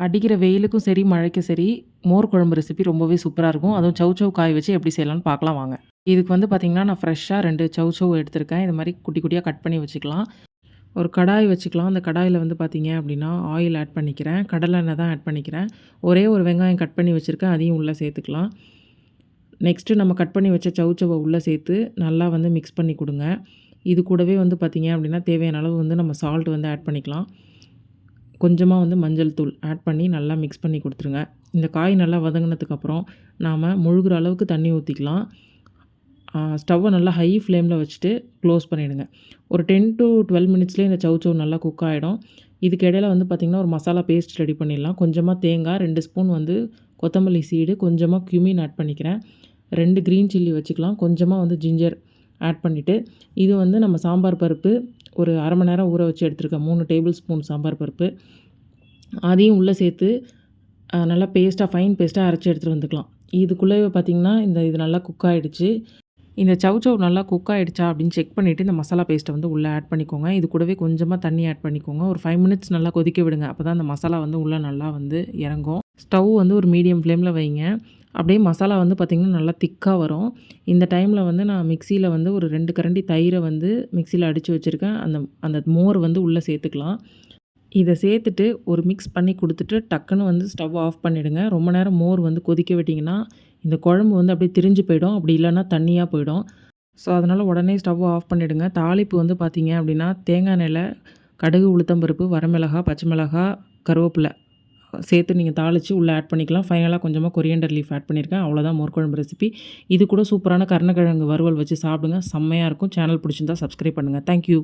அடிக்கிற வெயிலுக்கும் சரி, மழைக்கும் சரி, மோர் குழம்பு ரெசிபி ரொம்பவே சூப்பரா இருக்கும். அதுவும் சௌசௌ காய வச்சு எப்படி செய்யலாம்னு பார்க்கலாம் வாங்க. இதுக்கு வந்து பார்த்தீங்கன்னா, நான் ஃப்ரெஷ்ஷா 2 சௌசௌ எடுத்திருக்கேன். இது மாரி குட்டி குட்டியா கட் பண்ணி வச்சுக்கலாம். ஒரு கடாய் வச்சுக்கலாம். அந்த கடாயில வந்து பார்த்தீங்க அப்படின்னா, ஆயில் ஆட் பண்ணிக்கிறேன். கடலை எண்ணெய் தான் ஆட் பண்ணிக்கிறேன். ஒரே ஒரு வெங்காயம் கட் பண்ணி வச்சிருக்கேன். அதையும் உள்ள சேர்த்துக்கலாம். நெக்ஸ்ட்டு நம்ம கட் பண்ணி வச்ச சௌசௌவ உள்ள சேர்த்து நல்லா வந்து மிக்ஸ் பண்ணி குடுங்க. இது கூடவே வந்து பார்த்தீங்க அப்படின்னா, தேவையான அளவு வந்து நம்ம சால்ட் வந்து ஆட் பண்ணிக்கலாம். கொஞ்சமாக வந்து மஞ்சள் தூள் ஆட் பண்ணி நல்லா மிக்ஸ் பண்ணி கொடுத்துருங்க. இந்த காய் நல்லா வதங்கினதுக்கப்புறம் நாம் முழுகிற அளவுக்கு தண்ணி ஊற்றிக்கலாம். ஸ்டவ்வை நல்லா ஹை ஃப்ளேமில் வச்சுட்டு க்ளோஸ் பண்ணிவிடுங்க. ஒரு 10 to 12 மினிட்ஸ்லேயே இந்த சௌசௌ நல்லா குக் ஆகிடும். இதுக்கு இடையில வந்து பார்த்திங்கன்னா ஒரு மசாலா பேஸ்ட் ரெடி பண்ணிடலாம். கொஞ்சமாக தேங்காய், 2 ஸ்பூன் வந்து கொத்தமல்லி சீடு, கொஞ்சமாக க்யூமின் ஆட் பண்ணிக்கிறேன். 2 க்ரீன் சில்லி வச்சுக்கலாம். கொஞ்சமாக வந்து ஜிஞ்சர் ஆட் பண்ணிவிட்டு, இது வந்து நம்ம சாம்பார் பருப்பு ஒரு அரை மணி நேரம் ஊற வச்சு எடுத்துருக்கேன். 3 டேபிள் ஸ்பூன் சாம்பார் பருப்பு. அதையும் உள்ளே சேர்த்து நல்லா ஃபைன் பேஸ்ட்டாக அரைச்சி எடுத்துகிட்டு வந்துக்கலாம். இதுக்குள்ளேயே பார்த்திங்கன்னா இது நல்லா குக் ஆகிடுச்சு. இந்த சௌசௌ நல்லா குக் ஆகிடுச்சா அப்படின்னு செக் பண்ணிவிட்டு இந்த மசாலா பேஸ்ட்டை வந்து உள்ளே ஆட் பண்ணிக்கோங்க. இது கூடவே கொஞ்சமாக தண்ணி ஆட் பண்ணிக்கோங்க. ஒரு 5 மினிட்ஸ் நல்லா கொதிக்க விடுங்க. அப்போ தான் அந்த மசாலா வந்து உள்ளே நல்லா வந்து இறங்கும். ஸ்டவ் வந்து ஒரு மீடியம் ஃப்ளேமில் வைங்க. அப்படியே மசாலா வந்து பார்த்திங்கன்னா நல்லா திக்காக வரும். இந்த டைமில் வந்து நான் மிக்சியில் வந்து ஒரு 2 கரண்டி தயிரை வந்து மிக்சியில் அடித்து வச்சுருக்கேன். அந்த மோர் வந்து உள்ளே சேர்த்துக்கலாம். இதை சேர்த்துட்டு ஒரு மிக்ஸ் பண்ணி கொடுத்துட்டு டக்குன்னு வந்து ஸ்டவ் ஆஃப் பண்ணிவிடுங்க. ரொம்ப நேரம் மோர் வந்து கொதிக்க விட்டிங்கன்னா இந்த குழம்பு வந்து அப்படியே திரிஞ்சு போயிடும். அப்படி இல்லைன்னா தண்ணியாக போயிடும். ஸோ அதனால் உடனே ஸ்டவ் ஆஃப் பண்ணிவிடுங்க. தாளிப்பு வந்து பார்த்திங்க அப்படின்னா தேங்காய் எண்ணெயில் கடுகு, உளுத்தம்பருப்பு, வரமிளகாய், பச்சை மிளகாய், கருவேப்பிலை சேர்த்து நீங்கள் தாளித்து உள்ளே ஆட் பண்ணிக்கலாம். ஃபைனலாக கொஞ்சமாக கொரியண்டர் லீஃப் ஆட் பண்ணியிருக்கேன். அவ்வளோதான் மோர் குழம்பு ரெசிபி. இது கூட சூப்பரான கருணக்கிழங்கு வறுவல் வச்சு சாப்பிடுங்க. செம்மையாக இருக்கும். சேனல் பிடிச்சிருந்தா சப்ஸ்கிரைப் பண்ணுங்கள். தேங்க்யூ.